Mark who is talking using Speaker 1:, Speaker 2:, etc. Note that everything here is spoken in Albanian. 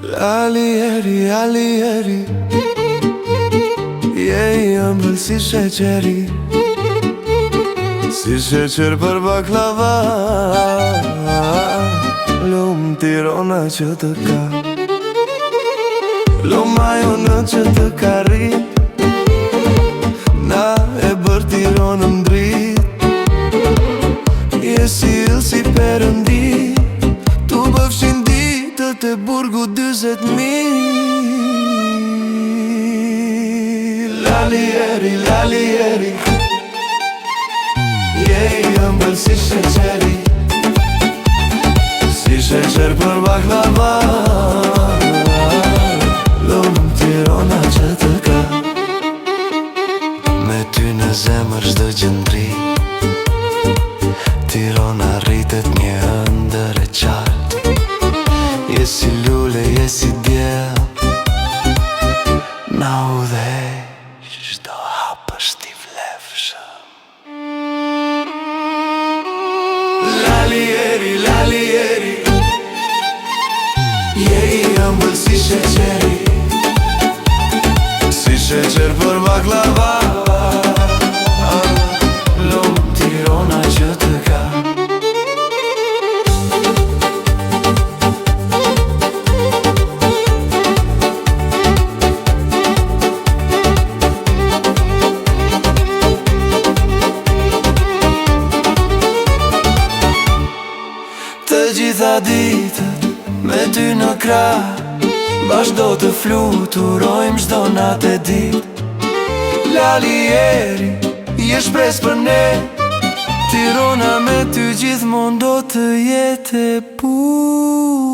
Speaker 1: Alieri, alieri, je i ëmbël si sheqeri, si sheqer për baklava. Lumë Tirana që të ka, lumë ajo në që të ka rrit, na e bër Tiranën drit. Je si yll si perëndi, tu bëfshin ditët e burgu 20.000. Lalieri, lalieri, je i ëmbël si sheqeri, si sheqer për baklava. Lumë Tirana që të ka, me ty në zemër çdo gjë. Tirana rritet një ëndër e qartë, je si lule, je si djell, na udhëheq çdo hapësh t'i vlefshëm. Lalieri, lalieri, je i ëmbël si sheqeri, si sheqer për baklava. Lumë Tirana që të ka, të gjitha ditët me ty në krah, vazhdo të fluturojmë çdo natë e ditë. Lalieri, je shpresë për ne, Tirana me ty gjithmonë do të jetë e bukur.